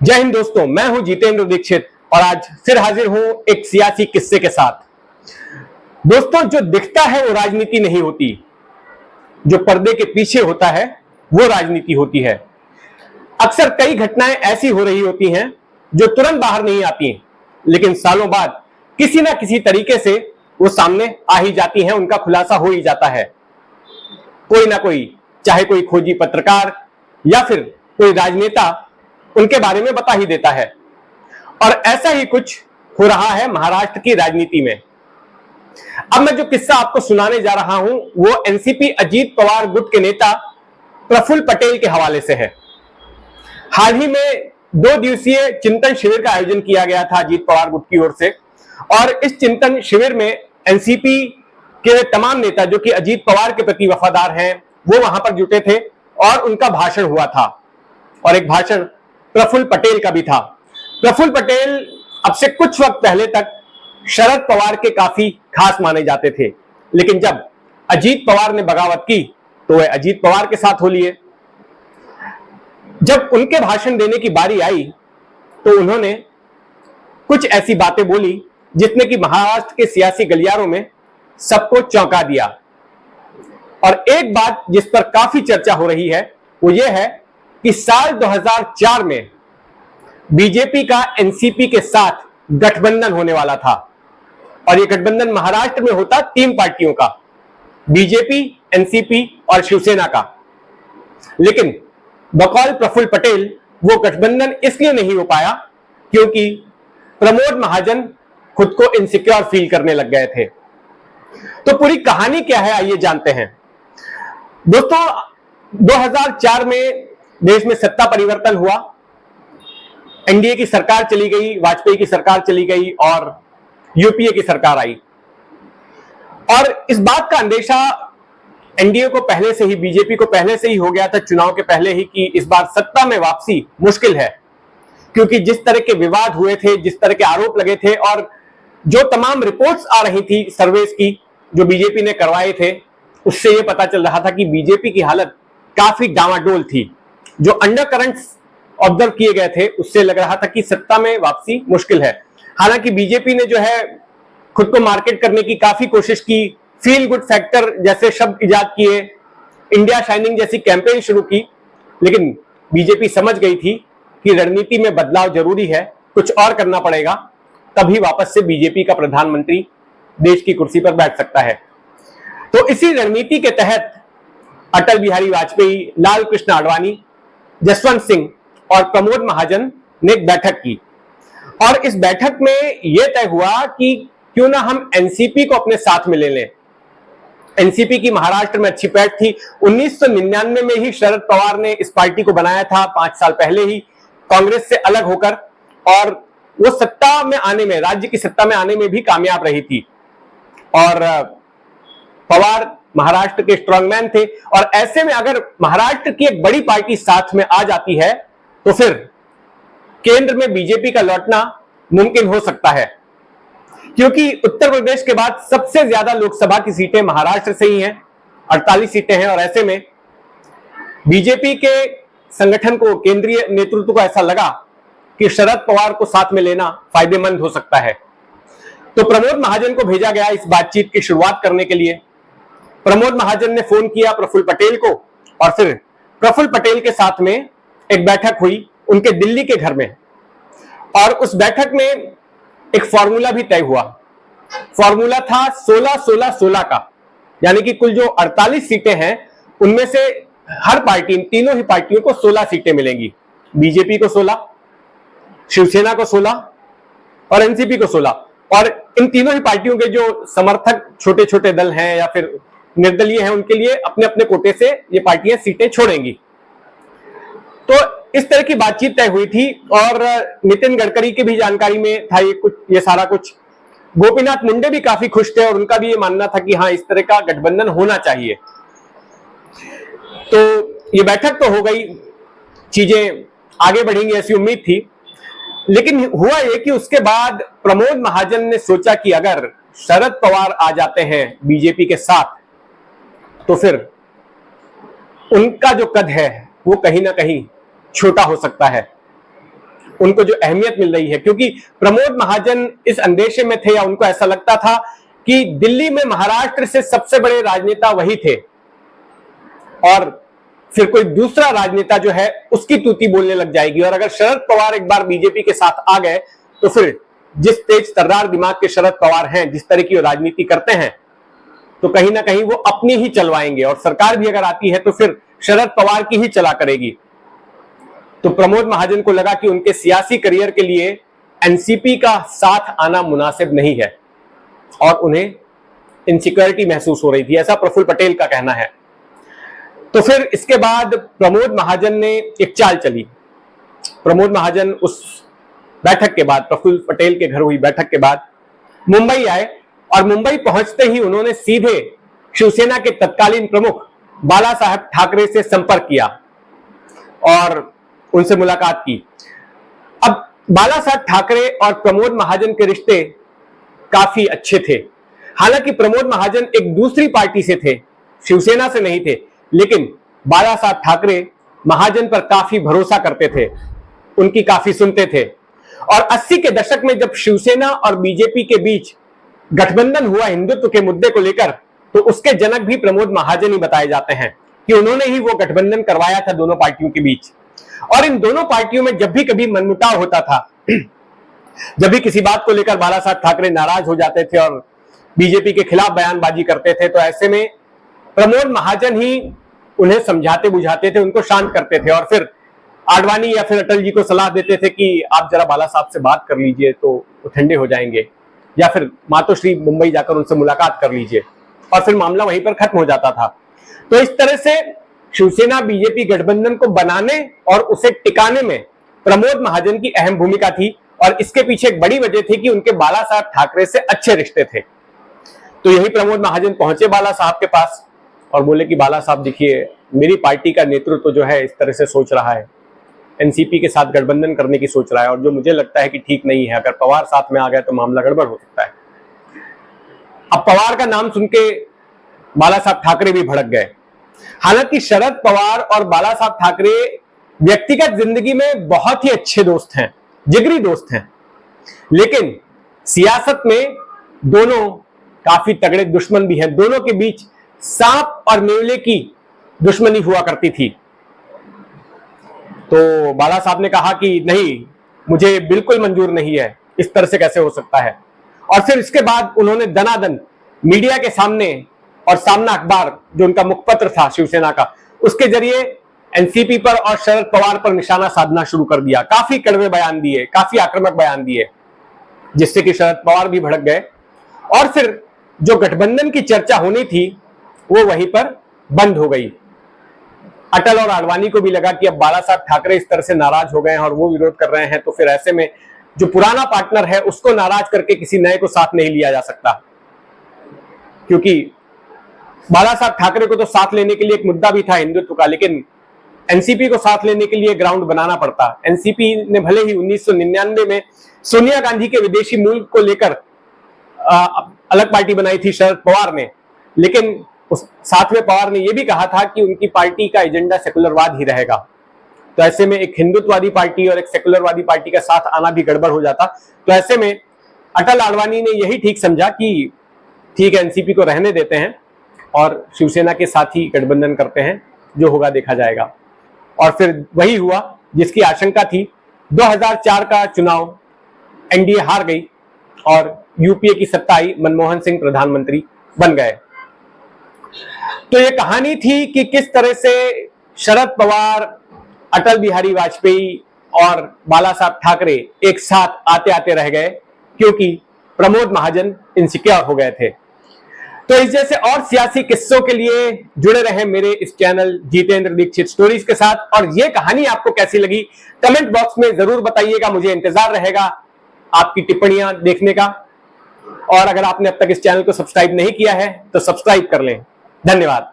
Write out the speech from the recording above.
जय हिंद दोस्तों, मैं हूं जितेंद्र दीक्षित और आज फिर हाजिर हूं एक सियासी किस्से के साथ। दोस्तों, जो दिखता है वो राजनीति नहीं होती, जो पर्दे के पीछे होता है वो राजनीति होती है। अक्सर कई घटनाएं ऐसी हो रही होती हैं जो तुरंत बाहर नहीं आती, लेकिन सालों बाद किसी ना किसी तरीके से वो सामने आ ही जाती हैं, उनका खुलासा हो ही जाता है। कोई ना कोई, चाहे कोई खोजी पत्रकार या फिर कोई राजनेता, उनके बारे में बता ही देता है। और ऐसा ही कुछ हो रहा है महाराष्ट्र की राजनीति में। अब मैं जो किस्सा आपको सुनाने जा रहा हूं वो एनसीपी अजीत पवार गुट के नेता प्रफुल्ल पटेल के हवाले से है। हाल ही में 2 दिवसीय चिंतन शिविर का आयोजन किया गया था अजीत पवार गुट की ओर से, और इस चिंतन शिविर में एनसीपी के तमाम नेता जो कि अजीत पवार के प्रति वफादार हैं वो वहां पर जुटे थे और उनका भाषण हुआ था। और एक भाषण प्रफुल्ल पटेल का भी था। प्रफुल्ल पटेल अब से कुछ वक्त पहले तक शरद पवार के काफी खास माने जाते थे, लेकिन जब अजीत पवार ने बगावत की तो वह अजीत पवार के साथ हो लिए। जब उनके भाषण देने की बारी आई तो उन्होंने कुछ ऐसी बातें बोली जिसने कि महाराष्ट्र के सियासी गलियारों में सबको चौंका दिया। और एक बात जिस पर काफी चर्चा हो रही है वो ये है कि साल 2004 में बीजेपी का एनसीपी के साथ गठबंधन होने वाला था, और यह गठबंधन महाराष्ट्र में होता 3 पार्टियों का, बीजेपी, एनसीपी और शिवसेना का। लेकिन बकौल प्रफुल्ल पटेल वो गठबंधन इसलिए नहीं हो पाया क्योंकि प्रमोद महाजन खुद को इनसिक्योर फील करने लग गए थे। तो पूरी कहानी क्या है आइए जानते हैं। दोस्तों, 2004 में देश में सत्ता परिवर्तन हुआ, एनडीए की सरकार चली गई, वाजपेयी की सरकार चली गई और यूपीए की सरकार आई। और इस बात का अंदेशा एनडीए को पहले से ही, बीजेपी को पहले से ही हो गया था चुनाव के पहले ही कि इस बार सत्ता में वापसी मुश्किल है, क्योंकि जिस तरह के विवाद हुए थे, जिस तरह के आरोप लगे थे और जो तमाम रिपोर्ट्स आ रही थी सर्वेस की जो बीजेपी ने करवाए थे, उससे यह पता चल रहा था कि बीजेपी की हालत काफी डामाडोल थी। जो अंडर करंट्स ऑब्जर्व किए गए थे उससे लग रहा था कि सत्ता में वापसी मुश्किल है। हालांकि बीजेपी ने जो है खुद को मार्केट करने की काफी कोशिश की, फील गुड फैक्टर जैसे शब्द इजाद किए, इंडिया शाइनिंग जैसी कैंपेन शुरू की, लेकिन बीजेपी समझ गई थी कि रणनीति में बदलाव जरूरी है, कुछ और करना पड़ेगा, तभी वापस से बीजेपी का प्रधानमंत्री देश की कुर्सी पर बैठ सकता है। तो इसी रणनीति के तहत अटल बिहारी वाजपेयी, लाल कृष्ण आडवाणी, जसवंत सिंह और प्रमोद महाजन ने एक बैठक की, और इस बैठक में यह तय हुआ कि क्यों ना हम एनसीपी को अपने साथ में ले लें। एनसीपी की महाराष्ट्र में अच्छी पैठ थी। 1999 में ही शरद पवार ने इस पार्टी को बनाया था, 5 साल पहले ही, कांग्रेस से अलग होकर, और वो सत्ता में आने में, राज्य की सत्ता में आने में भी कामयाब रही थी। और पवार महाराष्ट्र के स्ट्रॉन्गमैन थे, और ऐसे में अगर महाराष्ट्र की एक बड़ी पार्टी साथ में आ जाती है तो फिर केंद्र में बीजेपी का लौटना मुमकिन हो सकता है, क्योंकि उत्तर प्रदेश के बाद सबसे ज्यादा लोकसभा की सीटें महाराष्ट्र से ही हैं, 48 सीटें हैं। और ऐसे में बीजेपी के संगठन को, केंद्रीय नेतृत्व को ऐसा लगा कि शरद पवार को साथ में लेना फायदेमंद हो सकता है। तो प्रमोद महाजन को भेजा गया इस बातचीत की शुरुआत करने के लिए। प्रमोद महाजन ने फोन किया प्रफुल्ल पटेल को, और फिर प्रफुल्ल पटेल के साथ में एक बैठक हुई उनके दिल्ली के घर में, और उस बैठक में एक फॉर्मूला भी तय हुआ। फॉर्मूला था 16-16-16 का, यानी कि कुल जो 48 सीटें हैं उनमें से हर पार्टी, इन तीनों ही पार्टियों को 16 सीटें मिलेंगी। बीजेपी को 16, शिवसेना को 16 और एनसीपी को 16। और इन तीनों ही पार्टियों के जो समर्थक छोटे छोटे दल हैं या फिर निर्दलीय हैं, उनके लिए अपने अपने कोटे से ये पार्टियां सीटें छोड़ेंगी। तो इस तरह की बातचीत तय हुई थी, और नितिन गडकरी की भी जानकारी में था ये सारा कुछ। गोपीनाथ मुंडे भी काफी खुश थे और उनका भी ये मानना था कि हाँ, इस तरह का गठबंधन होना चाहिए। तो ये बैठक तो हो गई, चीजें आगे बढ़ेंगी ऐसी उम्मीद थी। लेकिन हुआ ये कि उसके बाद प्रमोद महाजन ने सोचा कि अगर शरद पवार आ जाते हैं बीजेपी के साथ तो फिर उनका जो कद है वो कहीं ना कहीं छोटा हो सकता है। उनको जो अहमियत मिल रही है, क्योंकि प्रमोद महाजन इस अंदेशे में थे या उनको ऐसा लगता था कि दिल्ली में महाराष्ट्र से सबसे बड़े राजनेता वही थे और फिर कोई दूसरा राजनेता जो है उसकी तूती बोलने लग जाएगी। और अगर शरद पवार एक बार बीजेपी के साथ आ गए तो फिर जिस तेज तर्रार दिमाग के शरद पवार हैं, जिस तरह की राजनीति करते हैं, तो कहीं ना कहीं वो अपनी ही चलवाएंगे और सरकार भी अगर आती है तो फिर शरद पवार की ही चला करेगी। तो प्रमोद महाजन को लगा कि उनके सियासी करियर के लिए एनसीपी का साथ आना मुनासिब नहीं है और उन्हें इनसिक्योरिटी महसूस हो रही थी, ऐसा प्रफुल्ल पटेल का कहना है। तो फिर इसके बाद प्रमोद महाजन ने एक चाल चली। प्रमोद महाजन उस बैठक के बाद, प्रफुल्ल पटेल के घर हुई बैठक के बाद मुंबई आए और मुंबई पहुंचते ही उन्होंने सीधे शिवसेना के तत्कालीन प्रमुख बाला साहब ठाकरे से संपर्क किया और उनसे मुलाकात की। अब बाला साहब ठाकरे और प्रमोद महाजन के रिश्ते काफी अच्छे थे। हालांकि प्रमोद महाजन एक दूसरी पार्टी से थे, शिवसेना से नहीं थे, लेकिन बाला साहब ठाकरे महाजन पर काफी भरोसा करते थे, उनकी काफी सुनते थे। और 80 के दशक में जब शिवसेना और बीजेपी के बीच गठबंधन हुआ हिंदुत्व के मुद्दे को लेकर, तो उसके जनक भी प्रमोद महाजन ही बताए जाते हैं कि उन्होंने ही वो गठबंधन करवाया था दोनों पार्टियों के बीच। और इन दोनों पार्टियों में जब भी कभी मनमुटाव होता था, जब भी किसी बात को लेकर बाला साहब ठाकरे नाराज हो जाते थे और बीजेपी के खिलाफ बयानबाजी करते थे, तो ऐसे में प्रमोद महाजन ही उन्हें समझाते बुझाते थे, उनको शांत करते थे और फिर आडवाणी या फिर अटल जी को सलाह देते थे कि आप जरा बाला साहब से बात कर लीजिए तो वो ठंडे हो जाएंगे, या फिर मातोश्री मुंबई जाकर उनसे मुलाकात कर लीजिए, और फिर मामला वहीं पर खत्म हो जाता था। तो इस तरह से शिवसेना बीजेपी गठबंधन को बनाने और उसे टिकाने में प्रमोद महाजन की अहम भूमिका थी और इसके पीछे एक बड़ी वजह थी कि उनके बाला साहब ठाकरे से अच्छे रिश्ते थे। तो यही प्रमोद महाजन पहुंचे बाला साहब के पास और बोले कि बाला साहब देखिए, मेरी पार्टी का नेतृत्व जो है इस तरह से सोच रहा है, एनसीपी के साथ गठबंधन करने की सोच रहा है और जो मुझे लगता है कि ठीक नहीं है, अगर पवार साथ में आ गए तो मामला गड़बड़ हो सकता है। अब पवार का नाम सुन के बाला साहब ठाकरे भी भड़क गए। हालांकि शरद पवार और बाला साहब ठाकरे व्यक्तिगत जिंदगी में बहुत ही अच्छे दोस्त हैं, जिगरी दोस्त हैं, लेकिन सियासत में दोनों काफी तगड़े दुश्मन भी हैं। दोनों के बीच सांप और नेवले की दुश्मनी हुआ करती थी। तो बाला साहब ने कहा कि नहीं, मुझे बिल्कुल मंजूर नहीं है, इस तरह से कैसे हो सकता है। और फिर इसके बाद उन्होंने दनादन मीडिया के सामने और सामना अखबार जो उनका मुखपत्र था शिवसेना का, उसके जरिए एनसीपी पर और शरद पवार पर निशाना साधना शुरू कर दिया। काफी कड़वे बयान दिए, काफी आक्रामक बयान दिए, जिससे कि शरद पवार भी भड़क गए और फिर जो गठबंधन की चर्चा होनी थी वो वहीं पर बंद हो गई। अटल और आडवाणी को भी लगा कि अब बाला साहब ठाकरे इस तरह से नाराज हो गए हैं और वो विरोध कर रहे हैं, तो फिर ऐसे में जो पुराना पार्टनर है उसको नाराज करके किसी नए को साथ नहीं लिया जा सकता, क्योंकि बाला साहब ठाकरे को तो साथ लेने के लिए एक मुद्दा भी था हिंदुत्व का, लेकिन एनसीपी को साथ लेने के लिए ग्राउंड बनाना पड़ता। एनसीपी ने भले ही 1999 में सोनिया गांधी के विदेशी मूल को लेकर अलग पार्टी बनाई थी शरद पवार ने, लेकिन उस साथ में पवार ने यह भी कहा था कि उनकी पार्टी का एजेंडा सेकुलरवाद ही रहेगा। तो ऐसे में एक हिंदुत्ववादी पार्टी और एक सेकुलरवादी पार्टी का साथ आना भी गड़बड़ हो जाता। तो ऐसे में अटल आडवाणी ने यही ठीक समझा कि ठीक है, एनसीपी को रहने देते हैं और शिवसेना के साथ ही गठबंधन करते हैं, जो होगा देखा जाएगा। और फिर वही हुआ जिसकी आशंका थी। 2004 का चुनाव एनडीए हार गई और यूपीए की सत्ता आई, मनमोहन सिंह प्रधानमंत्री बन गए। तो ये कहानी थी कि किस तरह से शरद पवार, अटल बिहारी वाजपेयी और बाला साहब ठाकरे एक साथ आते आते रह गए क्योंकि प्रमोद महाजन इनसिक्योर हो गए थे। तो इस जैसे और सियासी किस्सों के लिए जुड़े रहे मेरे इस चैनल जितेंद्र दीक्षित स्टोरीज के साथ। और ये कहानी आपको कैसी लगी कमेंट बॉक्स में जरूर बताइएगा, मुझे इंतजार रहेगा आपकी टिप्पणियां देखने का। और अगर आपने अब तक इस चैनल को सब्सक्राइब नहीं किया है तो सब्सक्राइब कर लें। धन्यवाद।